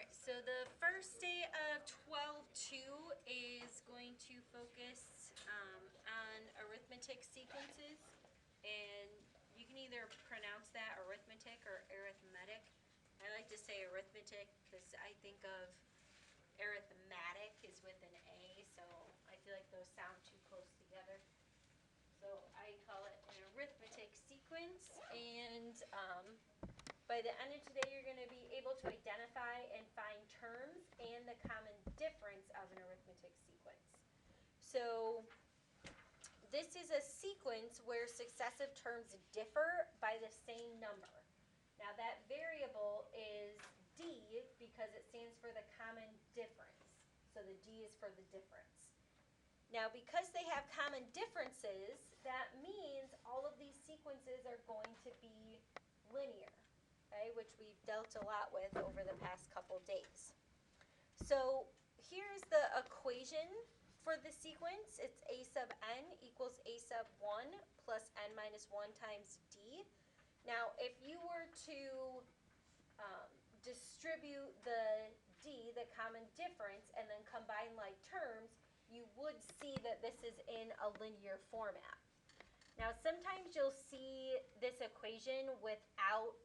Alright, so the first day of 12-2 is going to focus on arithmetic sequences, and you can either pronounce that arithmetic or arithmetic. I like to say arithmetic because I think of arithmetic is with an A, so I feel like those sound too close together. So I call it an arithmetic sequence, and by the end of today, you're going to be able to identify and find terms and the common difference of an arithmetic sequence. So this is a sequence where successive terms differ by the same number. Now that variable is D because it stands for the common difference. So the D is for the difference. Now because they have common differences, that means all of these sequences are going to be linear. Okay, which we've dealt a lot with over the past couple days. So here's the equation for the sequence. It's a sub n equals a sub 1 plus n minus 1 times d. Now if you were to distribute the d, the common difference, and then combine like terms, you would see that this is in a linear format. Now sometimes you'll see this equation without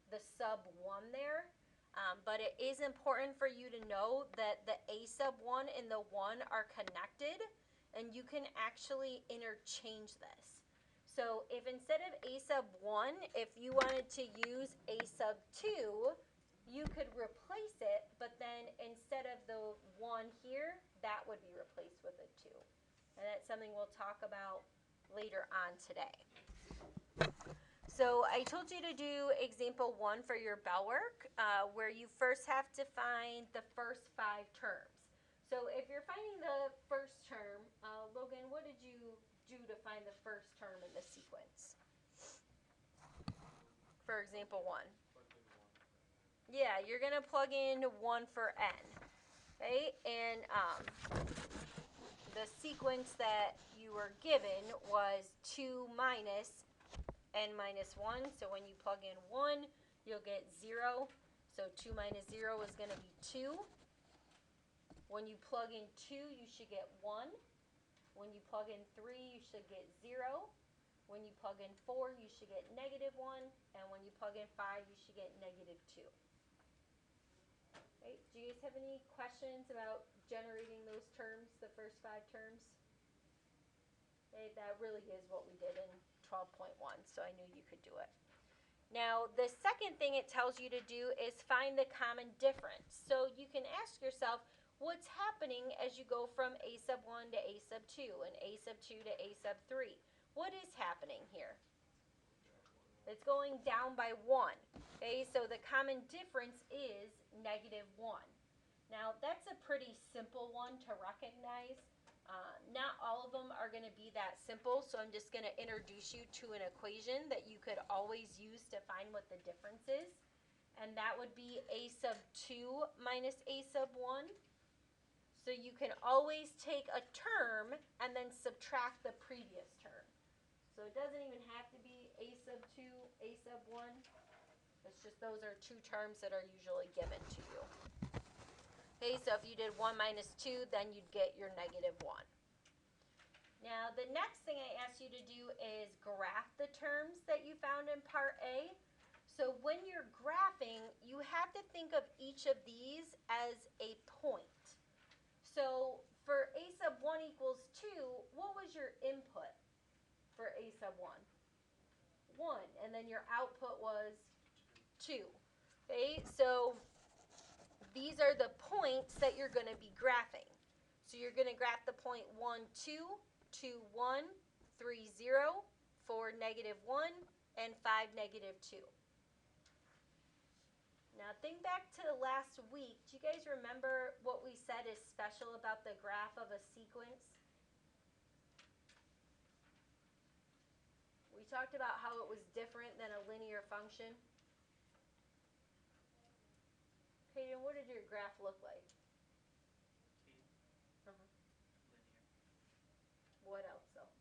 the sub 1 there, but it is important for you to know that the a sub 1 and the 1 are connected, and you can actually interchange this. So if instead of a sub 1, if you wanted to use a sub 2, you could replace it, but then instead of the 1 here, that would be replaced with a 2. And that's something we'll talk about later on today. So I told you to do example 1 for your bell work, where you first have to find the first 5 terms. So if you're finding the first term, Logan, what did you do to find the first term in the sequence? For example 1. Yeah, you're going to plug in 1 for n. Okay, and the sequence that you were given was 2 minus n minus 1. So when you plug in 1, you'll get 0. So 2 minus 0 is going to be 2. When you plug in 2, you should get 1. When you plug in 3, you should get 0. When you plug in 4, you should get negative 1. And when you plug in 5, you should get negative 2. Okay, do you guys have any questions about generating those terms, the first 5 terms? Okay, that really is what we did in 12.1, so I knew you could do it. Now, the second thing it tells you to do is find the common difference. So you can ask yourself, what's happening as you go from a sub 1 to a sub 2 and a sub 2 to a sub 3? What is happening here? It's going down by 1. Okay, so the common difference is negative 1. Now, that's a pretty simple one to recognize. Not all of them are going to be that simple, so I'm just going to introduce you to an equation that you could always use to find what the difference is. And that would be a sub 2 minus a sub 1. So you can always take a term and then subtract the previous term. So it doesn't even have to be a sub 2, a sub 1. It's just those are 2 terms that are usually given to you. Okay, so if you did 1 minus 2, then you'd get your negative 1. Now, the next thing I asked you to do is graph the terms that you found in part A. So when you're graphing, you have to think of each of these as a point. So for a sub 1 equals 2, what was your input for a sub 1? 1, and then your output was 2. Okay, so these are the points that you're going to be graphing. So you're going to graph the point 1, 2, 2, 1, 3, 0, 4, negative 1, and 5, negative 2. Now think back to last week. Do you guys remember what we said is special about the graph of a sequence? We talked about how it was different than a linear function. Hayden, what did your graph look like? Linear. What else though?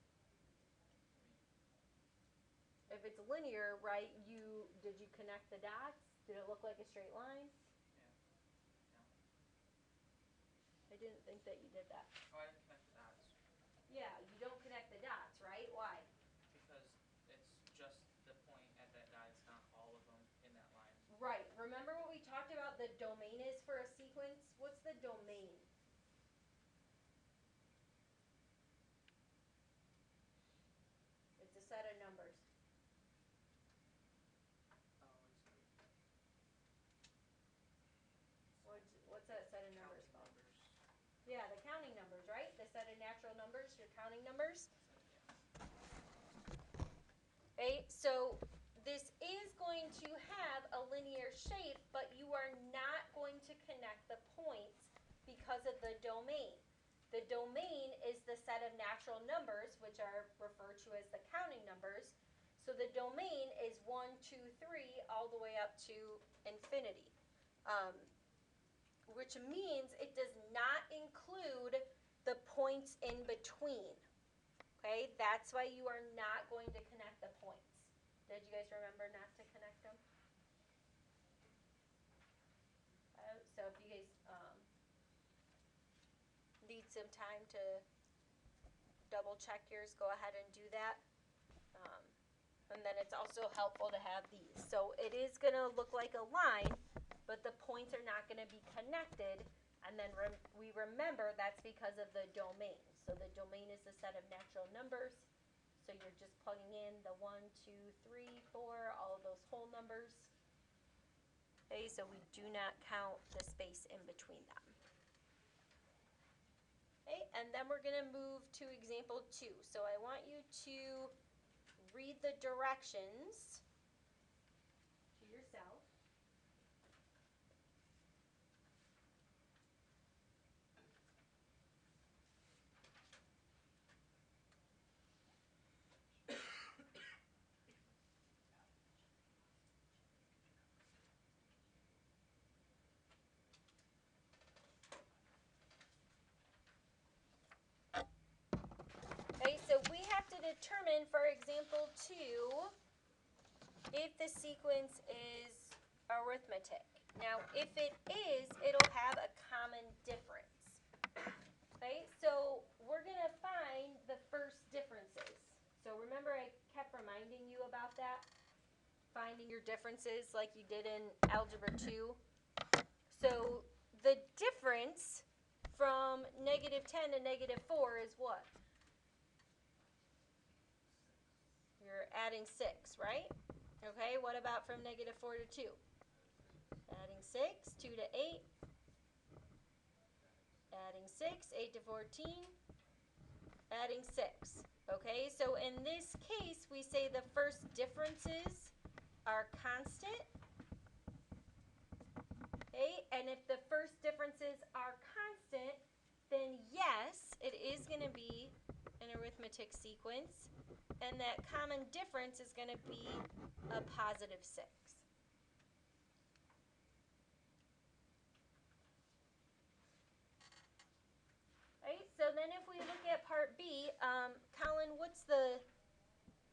If it's linear, right, did you connect the dots? Did it look like a straight line? didn't think that you did that. Oh, I didn't connect the dots. Yeah, you don't connect the dots, right? Why? Because it's just the point at that dot. It's not all of them in that line. Right. Remember what we talked about the domain is for a sequence? What's the domain? It's a set of numbers. Oh, What's that set of numbers counting called? numbers. Yeah, the counting numbers, right? The set of natural numbers, your counting numbers. Okay, so this is going to have a linear shape, but you are not going to connect the points because of the domain. The domain is the set of natural numbers, which are referred to as the counting numbers. So the domain is 1, 2, 3, all the way up to infinity. Which means it does not include the points in between. Okay, that's why you are not going to connect the points. Did you guys remember not to connect them? So if you guys need some time to double check yours, go ahead and do that. And then it's also helpful to have these. So it is going to look like a line, but the points are not going to be connected. And then we remember that's because of the domain. So the domain is the set of natural numbers. So you're just plugging in the 1, 2, 3, 4, all of those whole numbers. Okay, so we do not count the space in between them. Okay, and then we're going to move to example 2. So I want you to read the directions to yourself. Okay, so we have to determine, for example 2, if the sequence is arithmetic. Now, if it is, it'll have a common difference. Okay, so we're going to find the first differences. So remember I kept reminding you about that? Finding your differences like you did in Algebra 2. So the difference from negative 10 to negative 4 is what? You're adding 6, right? Okay, what about from negative 4 to 2? Adding 6, 2 to 8. Adding 6, 8 to 14. Adding 6. Okay, so in this case, we say the first differences are constant. Okay, and if the first differences are constant, then yes, it is going to be an arithmetic sequence, and that common difference is going to be a positive 6. Right, so then if we look at part B, Colin, what's the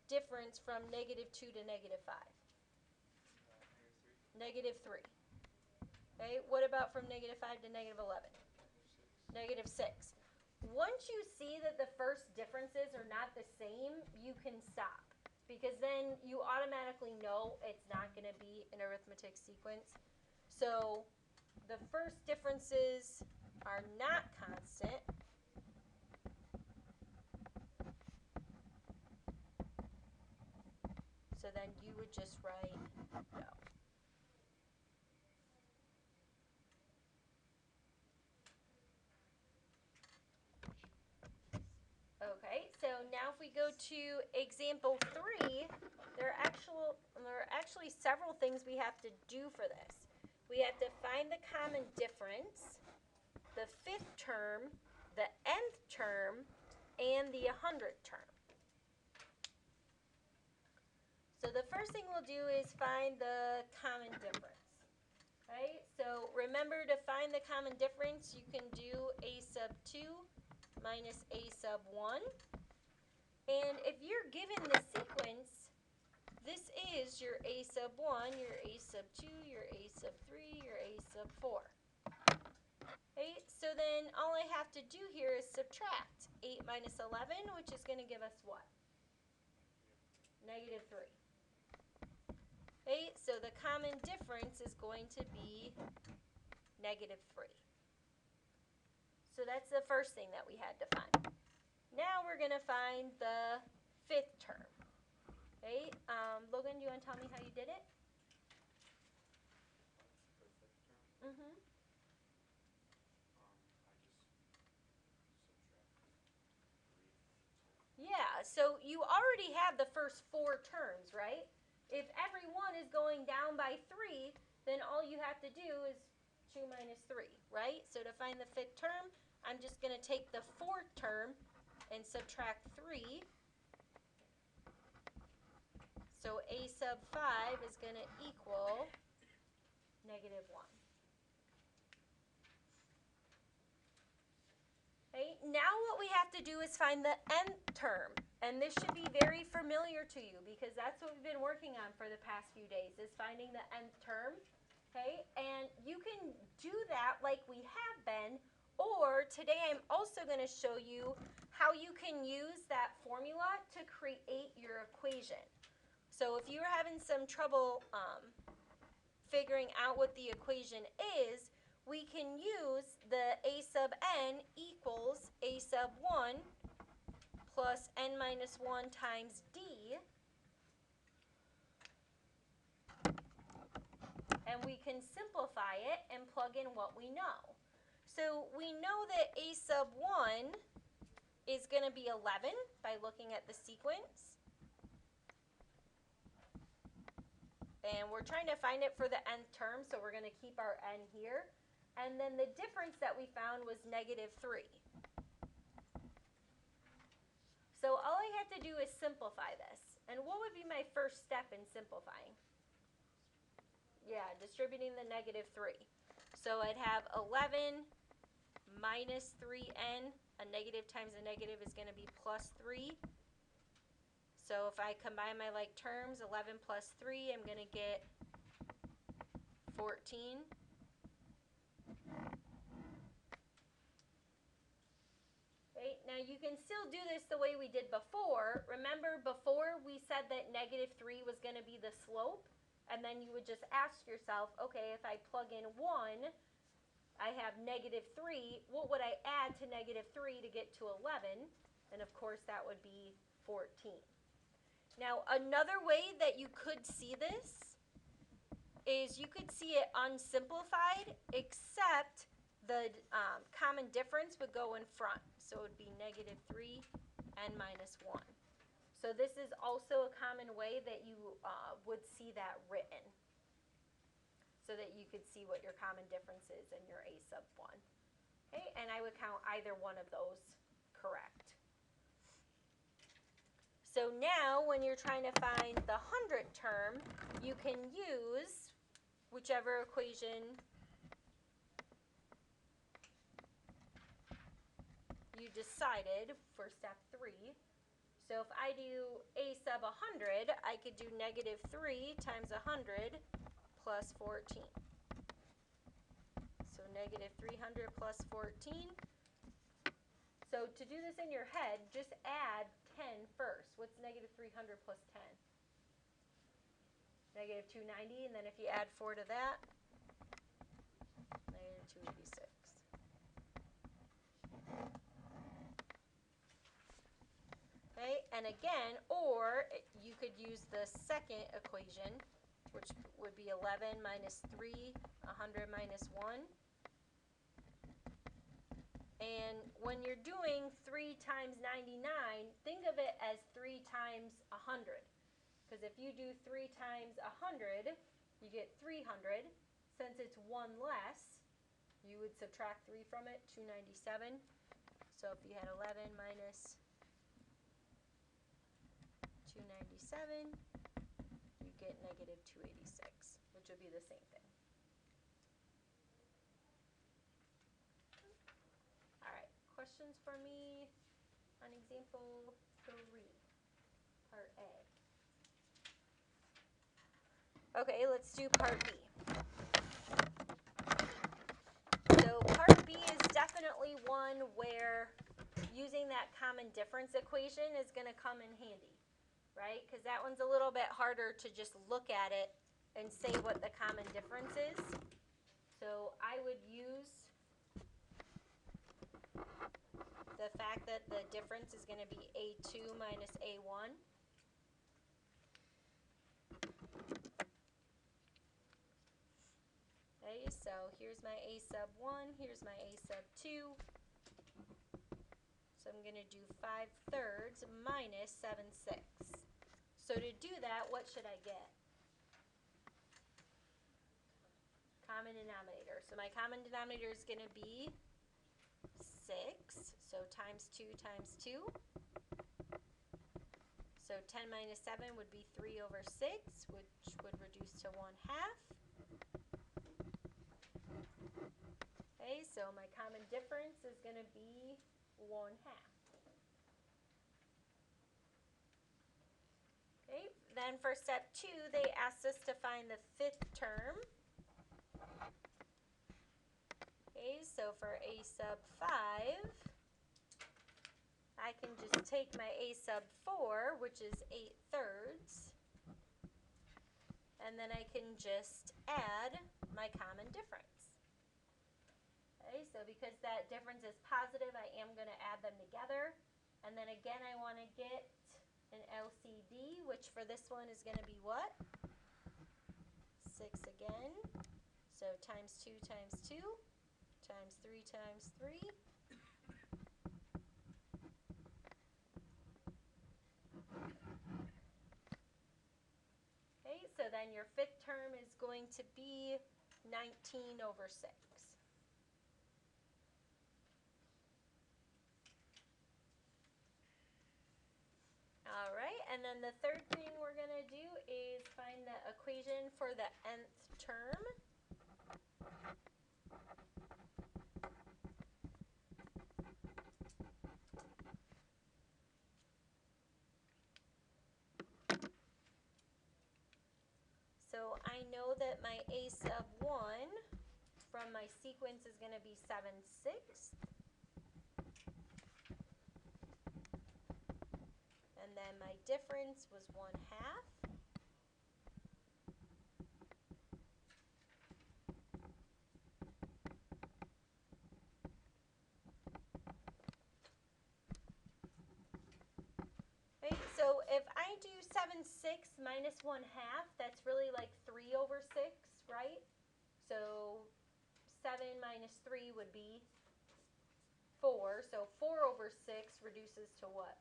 difference from negative 2 to negative 5? Negative 3. Okay, what about from negative 5 to negative 11? Negative 6. Once you see that the first differences are not the same, you can stop. Because then you automatically know it's not going to be an arithmetic sequence. So the first differences are not constant. So then you would just write no. Okay, so now if we go to example 3, there are actually several things we have to do for this. We have to find the common difference, the 5th term, the nth term, and the 100th term. So the first thing we'll do is find the common difference. Okay, so remember to find the common difference, you can do a sub 2 minus a sub 1. And if you're given the sequence, this is your a sub 1, your a sub 2, your a sub 3, your a sub 4. Okay, so then all all I have to do here is subtract 8 minus 11, which is going to give us what? Negative 3. Okay, so the common difference is going to be negative 3. So that's the first thing that we had to find. Now we're going to find the fifth term. Okay, Logan, do you want to tell me how you did it? For the fifth term, Mm-hmm. I just subtracted 3 from the 10. Yeah, so you already have the first 4 terms, right? If every one is going down by 3, then all you have to do is 2 minus 3, right? So to find the fifth term, I'm just going to take the fourth term and subtract 3. So a sub 5 is going to equal negative 1. Okay, now what we have to do is find the nth term. And this should be very familiar to you because that's what we've been working on for the past few days, is finding the nth term. Okay, and you can do that like we have been, or today I'm also going to show you how you can use that formula to create your equation. So if you're having some trouble figuring out what the equation is, we can use the a sub n equals a sub 1 plus n minus 1 times d. And we can simplify it and plug in what we know. So we know that a sub 1 is going to be 11 by looking at the sequence. And we're trying to find it for the nth term, so we're going to keep our n here. And then the difference that we found was negative 3. So all I have to do is simplify this. And what would be my first step in simplifying? Yeah, distributing the negative 3. So I'd have 11 minus 3n. A negative times a negative is going to be plus 3. So if I combine my like terms, 11 plus 3, I'm going to get 14. Right? Now you can still do this the way we did before. Remember before we said that negative 3 was going to be the slope? And then you would just ask yourself, okay, if I plug in 1, I have negative 3. What would I add to negative 3 to get to 11? And of course that would be 14. Now, another way that you could see this is you could see it unsimplified, except the common difference would go in front. So it would be negative 3 n minus 1. So this is also a common way that you would see that written, so that you could see what your common difference is in your a sub 1. Okay, and I would count either one of those correct. So now when you're trying to find the 100th term, you can use whichever equation you decided for step 3. So if I do a sub 100, I could do negative 3 times 100 plus 14. So negative 300 plus 14. So to do this in your head, just add 10 first. What's negative 300 plus 10? Negative 290, and then if you add 4 to that, negative 286. Okay, and again, or you could use the second equation, which would be 11 minus 3, 100 minus 1. And when you're doing 3 times 99, think of it as 3 times 100. Because if you do 3 times 100, you get 300. Since it's 1 less, you would subtract 3 from it, 297. So if you had 11 minus 297, you get negative 286, which would be the same thing. All right, questions for me on example 3, part A. Okay, let's do part B. So part B is definitely one one where using that common difference equation is going to come in handy, right? Because that one's a little bit harder to just look at it and say what the common difference is. So I would use the fact that the difference is going to be A2 minus A1. Okay, so here's my A sub 1, here's my A sub 2. So I'm going to do 5/3 minus 7/6. So to do that, what should I get? Common denominator. So my common denominator is going to be 6. So times 2 times 2. So 10 minus 7 would be 3/6, which would reduce to 1/2. Okay, so my common difference is going to be 1/2. Okay, then for step 2, they asked us to find the 5th term. Okay, so for A sub 5, I can just take my A sub 4, which is 8/3, and then I can just add my common difference. Okay, so because that difference is positive, I am going to add them together. And then again, I want to get an LCD, which for this one is going to be what? 6 again. So times 2 times 2 times 3 times 3. Okay, so then your 5th term is going to be 19/6. All right, and then the third thing we're going to do is find the equation for the nth term. So I know that my A sub 1 from my sequence is going to be 7/6. And then my difference was 1/2. Okay, so if I do 7/6 minus 1/2, that's really like 3/6, right? So 7 minus 3 would be 4. So 4/6 reduces to what?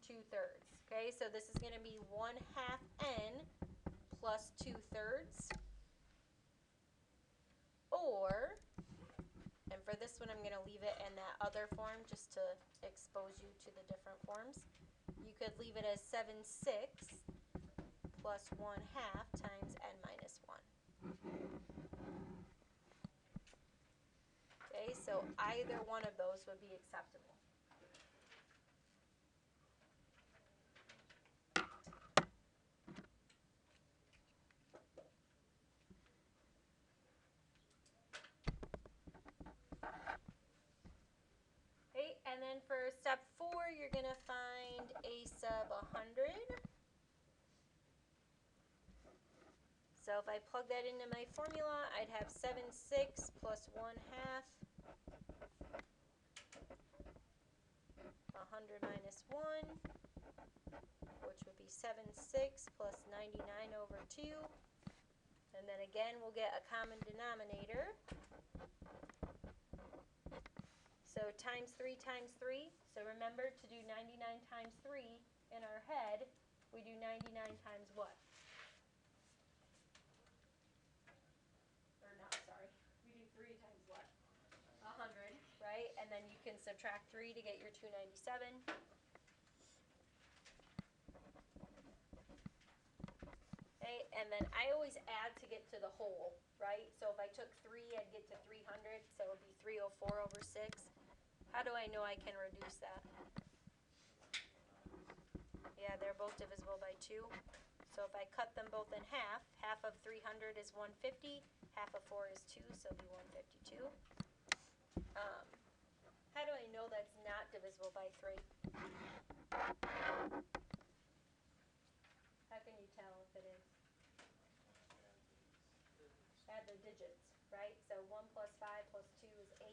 2/3. Okay, so this is going to be 1/2 n plus 2/3. Or, and for this one I'm going to leave it in that other form just to expose you to the different forms. You could leave it as 7/6 plus 1/2 times n minus 1. Okay, so either one of those would be acceptable. Okay, and then for step 4, you're going to find A sub 100. So if I plug that into my formula, I'd have 7/6 plus 1/2, 100 minus 1, which would be 7/6 plus 99/2. And then again, we'll get a common denominator. So times 3 times 3. So remember to do 99 times 3 in our head. We do 99 times what? Or not, sorry. We do 3 times what? 100, right? And then you can subtract 3 to get your 297. Okay, and then I always add to get to the whole, right? So if I took 3, I'd get to 300, so it would be 304/6. How do I know I can reduce that? Yeah, they're both divisible by 2. So if I cut them both in half, half of 300 is 150, half of 4 is 2, so it'll be 152. How do I know that's not divisible by 3? How can you tell if it is? Add the digits, right? So 1 plus 5 plus 2 is 8,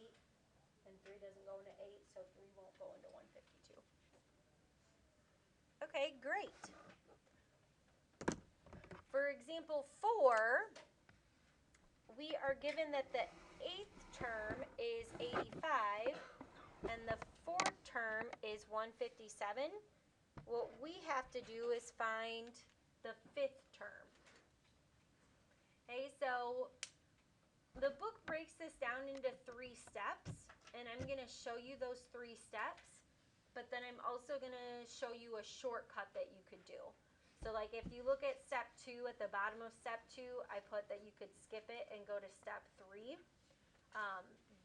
and 3 doesn't go into 8, so 3 won't go into 152. Okay, great. For example 4, we are given that the 8th term is 85, and the 4th term is 157. What we have to do is find the 5th term. Okay, so the book breaks this down into 3 steps, and I'm going to show you those 3 steps, but then I'm also going to show you a shortcut that you could do. So like if you look at step 2, at the bottom of step 2, I put that you could skip it and go to step 3.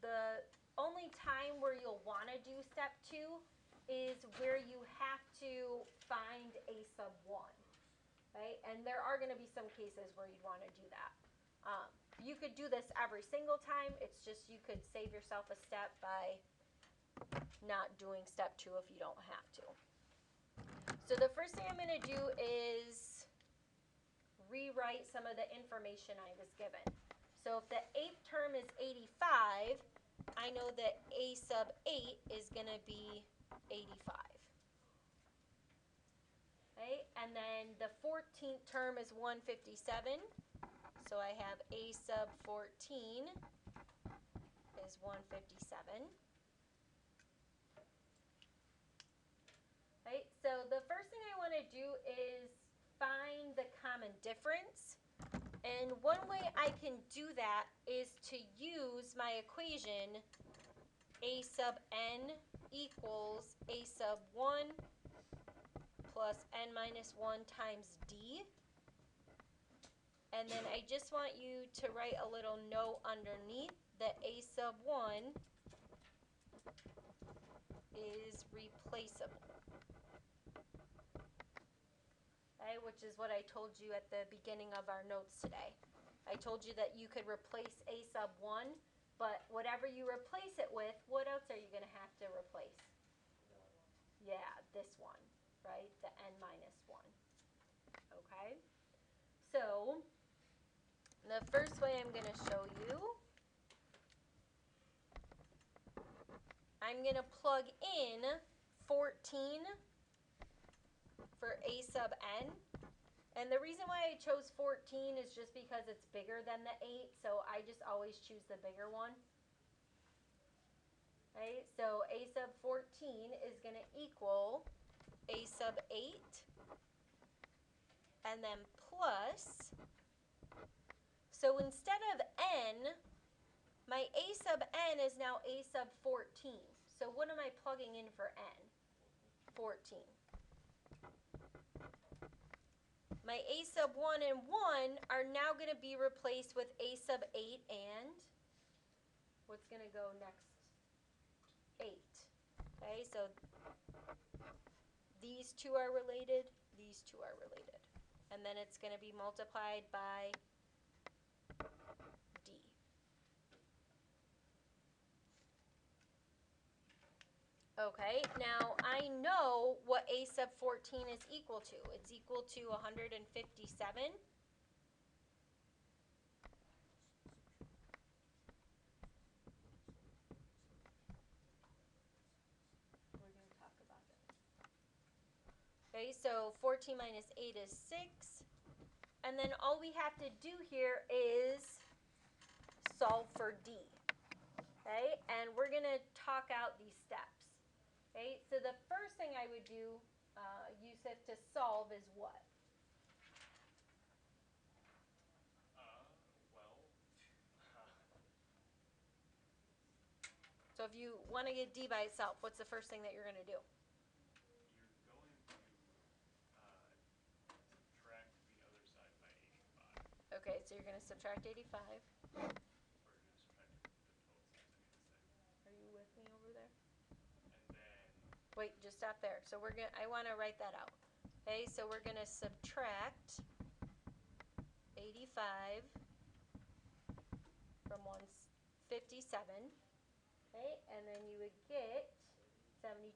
The only time where you'll want to do step 2 is where you have to find a sub 1. Right? And there are going to be some cases where you'd want to do that. You could do this every single time. It's just you could save yourself a step by not doing step 2 if you don't have to. So the first thing I'm going to do is rewrite some of the information I was given. So if the 8th term is 85, I know that a sub 8 is going to be 85. Right? And then the 14th term is 157. So I have a sub 14 is 157. Right? So the first thing I want to do is find the common difference. And one way I can do that is to use my equation a sub n equals a sub 1 plus n minus 1 times d. And then I just want you to write a little note underneath that a sub 1 is replaceable. Okay, which is what I told you at the beginning of our notes today. I told you that you could replace a sub 1, but whatever you replace it with, what else are you going to have to replace? Yeah, this one, right? The n minus 1. Okay? So, the first way I'm going to show you, I'm going to plug in 14 for a sub n. And the reason why I chose 14 is just because it's bigger than the 8, so I just always choose the bigger one. Right? So a sub 14 is going to equal a sub 8, and then plus, so instead of n, my a sub n is now a sub 14. So what am I plugging in for n? 14. My a sub 1 and 1 are now going to be replaced with a sub 8 and what's going to go next? 8. Okay, so these two are related, these two are related. And then it's going to be multiplied by d. Okay, now I know what a sub 14 is equal to. It's equal to 157. We're going to talk about it. Okay, so 14 minus 8 is 6. And then all we have to do here is solve for d. Okay, and we're going to talk out these steps. Okay, so the first thing I would do, Yusuf, to solve is what? So if you want to get d by itself, what's the first thing that you're going to do? You're going to subtract the other side by 85. Okay, so you're going to subtract 85. Or you're going to subtract the total sides, I mean to say. Are you with me over there? And then, Wait, just stop there. So I want to write that out. Okay, so we're going to subtract 85 from 157. Okay, and then you would get 72.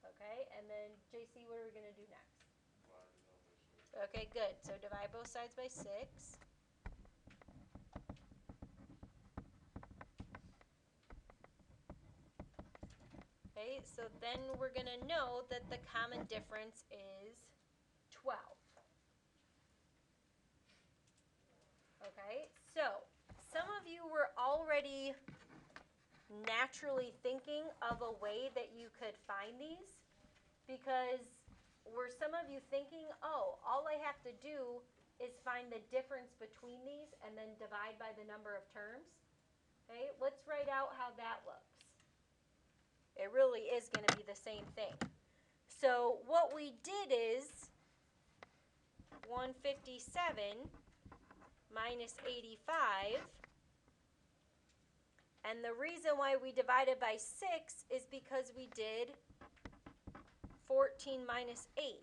Okay, and then JC, what are we going to do next? Divide it out by 6. Okay, good. So divide both sides by 6. Okay, so then we're going to know that the common difference is 12. Okay, so some of you were already naturally thinking of a way that you could find these, because were some of you thinking, oh, all I have to do is find the difference between these and then divide by the number of terms? Okay, let's write out how that looks. It really is going to be the same thing. So what we did is 157 minus 85. And the reason why we divided by 6 is because we did 14 minus 8.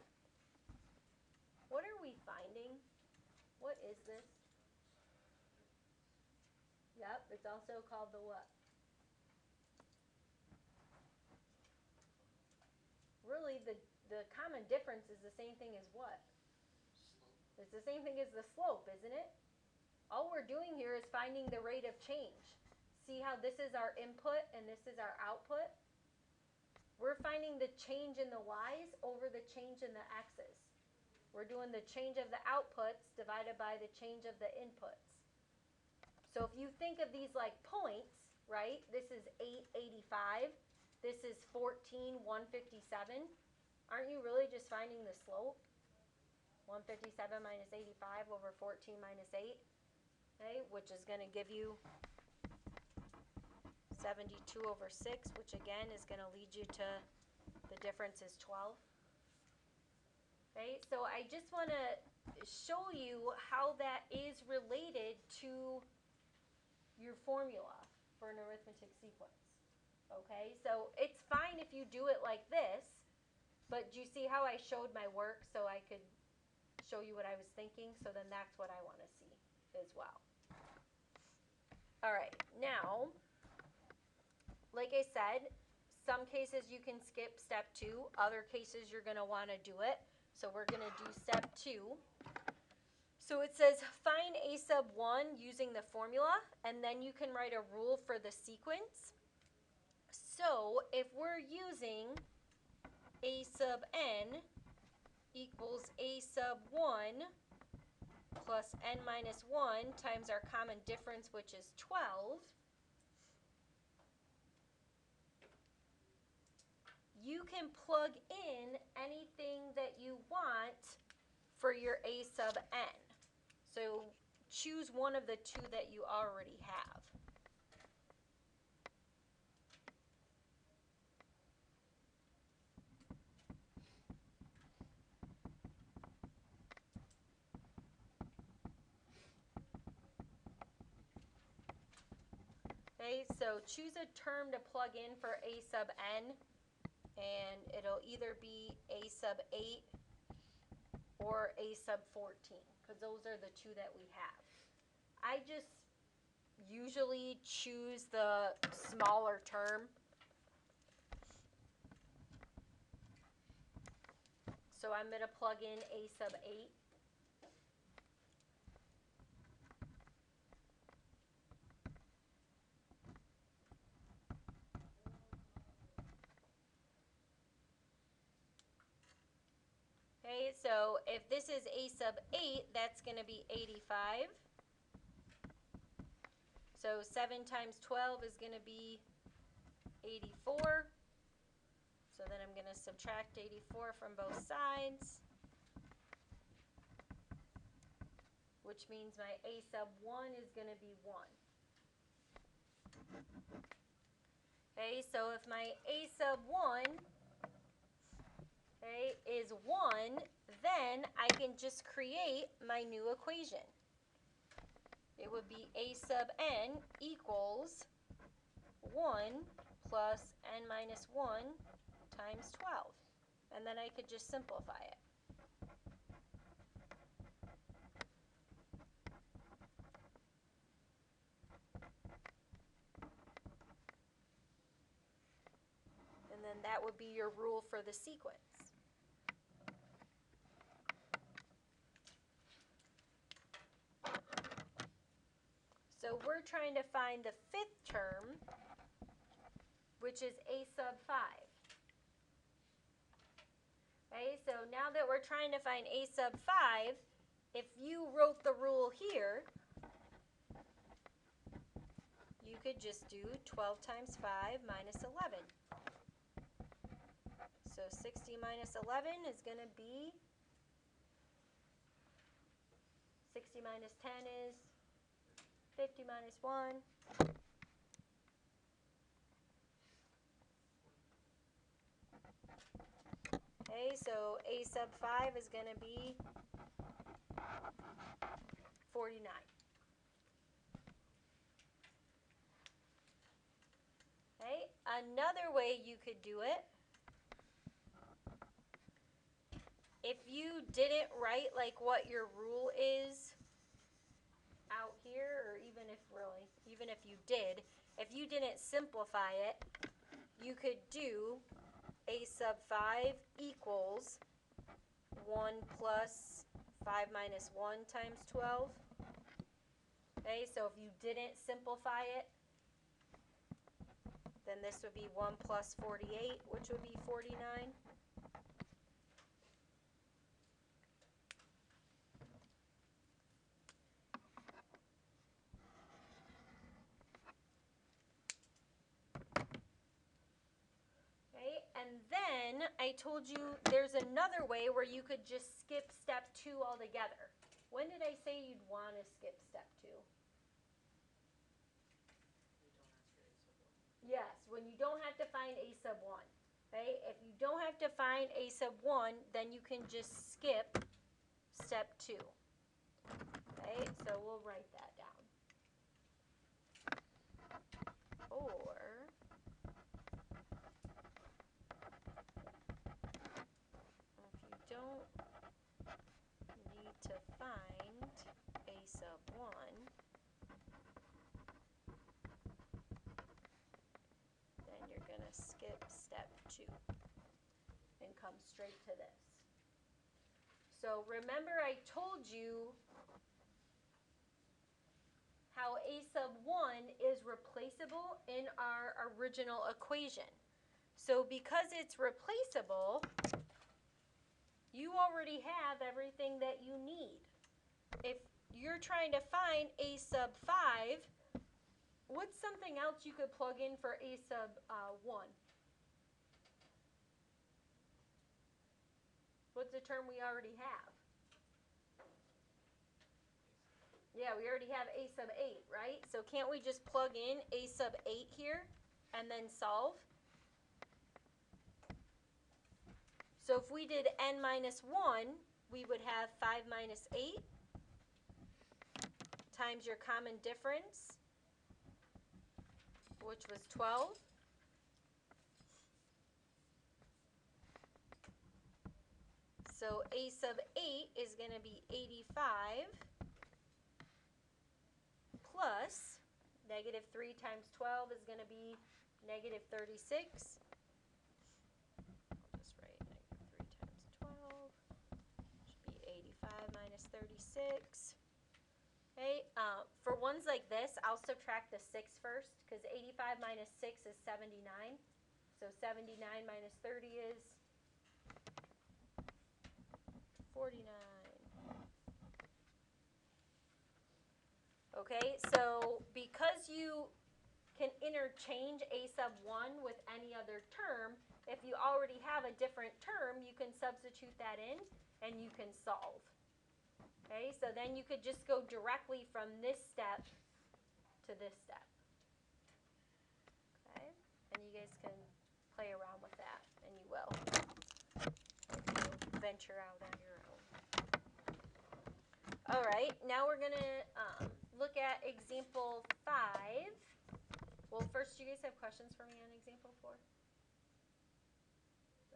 What are we finding? What is this? Yep, it's also called the what? Really, the common difference is the same thing as what? Slope. It's the same thing as the slope, isn't it? All we're doing here is finding the rate of change. See how this is our input and this is our output? We're finding the change in the y's over the change in the x's. We're doing the change of the outputs divided by the change of the inputs. So if you think of these like points, right? This is 885. This is 14, 157. Aren't you really just finding the slope? 157 minus 85 over 14 minus 8. Okay, which is going to give you 72 over 6, which again is going to lead you to the difference is 12. Okay, so I just want to show you how that is related to your formula for an arithmetic sequence. Okay, so it's fine if you do it like this, but do you see how I showed my work so I could show you what I was thinking? So then that's what I want to see as well. All right, now, like I said, some cases you can skip step 2. Other cases you're going to want to do it. So we're going to do step 2. So it says find a sub 1 using the formula, and then you can write a rule for the sequence. So if we're using a sub n equals a sub 1 plus n minus 1 times our common difference, which is 12, you can plug in anything that you want for your a sub n. So choose one of the two that you already have. Okay, so choose a term to plug in for a sub n, and it'll either be a sub 8 or a sub 14, because those are the two that we have. I just usually choose the smaller term. So I'm going to plug in a sub 8. Okay, so if this is a sub 8, that's going to be 85. So 7 times 12 is going to be 84. So then I'm going to subtract 84 from both sides, which means my a sub 1 is going to be 1. Okay, so if my a sub 1 is 1, then I can just create my new equation. It would be a sub n equals 1 plus n minus 1 times 12. And then I could just simplify it. then that would be your rule for the sequence. So we're trying to find the fifth term, which is a sub 5. Okay, so now that we're trying to find a sub 5, if you wrote the rule here, you could just do 12 times 5 minus 11. So 60 minus 11 is going to be, 60 minus 10 is 50 minus 1. Okay, so a sub 5 is going to be 49. Okay, another way you could do it, if you didn't write like what your rule is out here, or even if you did, if you didn't simplify it, you could do a sub 5 equals 1 plus 5 minus 1 times 12. Okay, so if you didn't simplify it, then this would be 1 plus 48, which would be 49. Okay, and then I told you there's another way where you could just skip step 2 altogether. When did I say you'd want to skip step 2? Yes, when you don't have to find a sub 1. Okay, if you don't have to find a sub 1, then you can just skip step 2. Okay, so we'll write that down. Or if you don't need to find a sub 1, then you're going to skip step 2 and come straight to this. So remember I told you how a sub 1 is replaceable in our original equation. So because it's replaceable, you already have everything that you need. If you're trying to find a sub 5, what's something else you could plug in for a sub 1? What's a term we already have? Yeah, we already have a sub 8, right? So can't we just plug in a sub 8 here and then solve? So if we did n minus 1, we would have 5 minus 8 times your common difference, which was 12. So a sub 8 is going to be 85 plus negative 3 times 12 is going to be negative 36. I'll just write negative 3 times 12. Should be 85 minus 36. Okay, for ones like this, I'll subtract the 6 first, because 85 minus 6 is 79. So 79 minus 30 is 49. Okay, so because you can interchange a sub 1 with any other term, if you already have a different term, you can substitute that in and you can solve. Okay, so then you could just go directly from this step to this step. Okay, and you guys can play around with that, and you will if you venture out on your own. All right, now we're going to look at example 5. Well, first, do you guys have questions for me on example 4?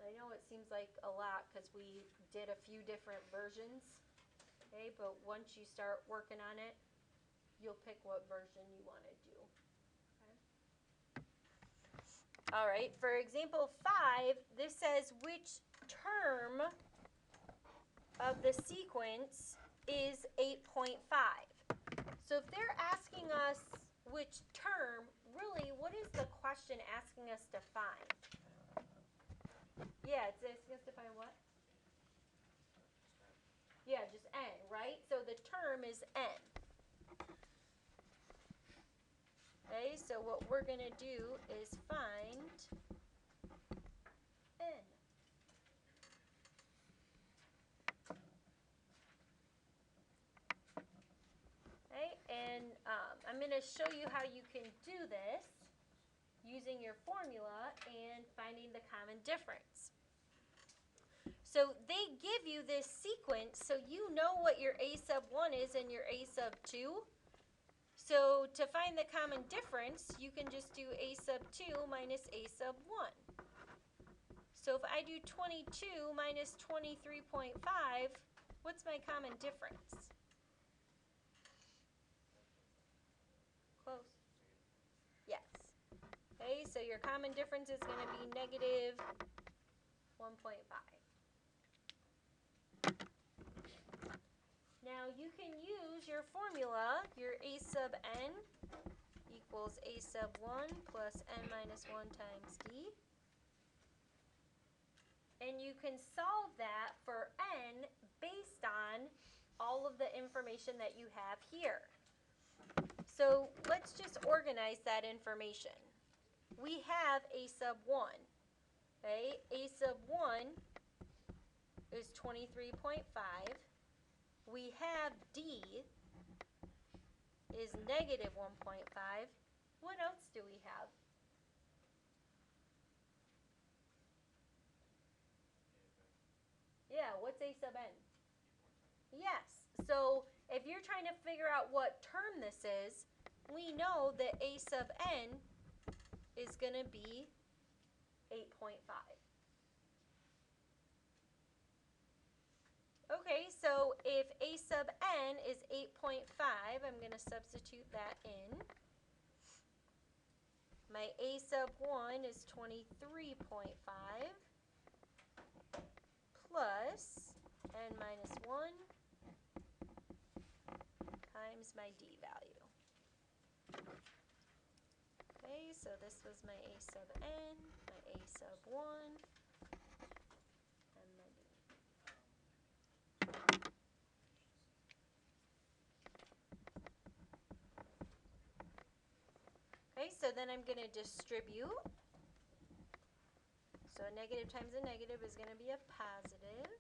I know it seems like a lot because we did a few different versions. Okay, but once you start working on it, you'll pick what version you want to do. Okay? All right, for example 5, this says which term of the sequence is 8.5. So if they're asking us which term, really, what is the question asking us to find? Yeah, it's asking us to find what? Yeah, just n, right? So the term is n. Okay, so what we're going to do is find n. Okay, and I'm going to show you how you can do this using your formula and finding the common difference. So they give you this sequence, so you know what your a sub 1 is and your a sub 2. So to find the common difference, you can just do a sub 2 minus a sub 1. So if I do 22 minus 23.5, what's my common difference? Close. Yes. Okay, so your common difference is going to be negative 1.5. Now you can use your formula, your a sub n equals a sub 1 plus n minus 1 times d. And you can solve that for n based on all of the information that you have here. So let's just organize that information. We have a sub 1. Okay, a sub 1 is 23.5. We have d is negative 1.5. What else do we have? Yeah, what's a sub n? Yes. So if you're trying to figure out what term this is, we know that a sub n is going to be 8.5. Okay, so if a sub n is 8.5, I'm going to substitute that in. My a sub 1 is 23.5 plus n minus 1 times my d value. Okay, so this was my a sub n, my a sub 1, and my d. Okay, so then I'm going to distribute. So a negative times a negative is going to be a positive.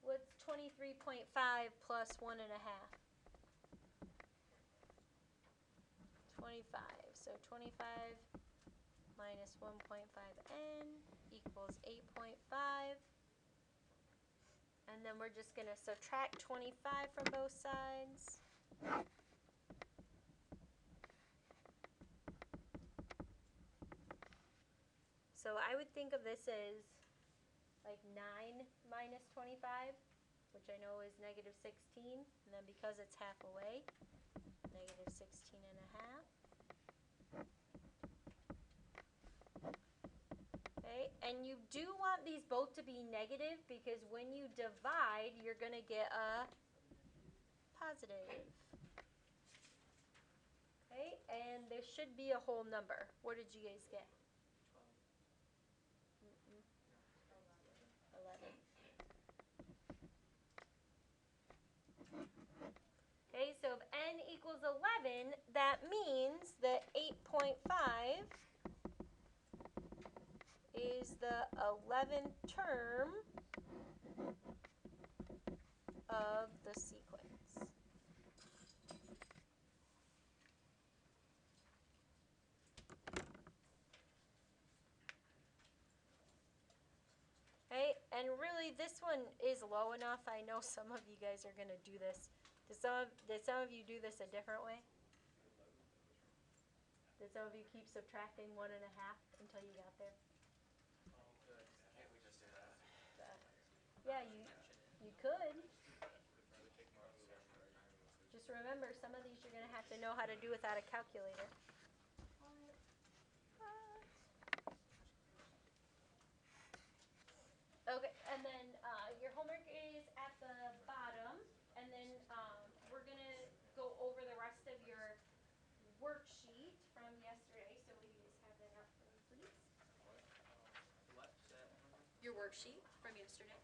What's 23.5 plus 1.5? 25. So 25 minus 1.5n equals 8.5. And then we're just going to subtract 25 from both sides. So I would think of this as like 9 minus 25, which I know is negative 16. And then because it's half away, negative 16 and a half. Okay, and you do want these both to be negative because when you divide, you're going to get a positive. Okay, and there should be a whole number. What did you guys get? 11. Okay, so if n equals 11, that means that 8.5 is the 11th term of the sequence. Okay, and really this one is low enough. I know some of you guys are going to do this. Did some of you do this a different way? Did some of you keep subtracting 1.5 until you got there? Can't we just do that? Yeah, you could. Mention it. Just just remember, some of these you're gonna have to know how to do without a calculator. Okay, and then your homework is at the bottom, and then we're gonna go over the rest of your worksheet from yesterday. So will you just have that up for me, please? What? What? Say that one more time. Your worksheet from yesterday.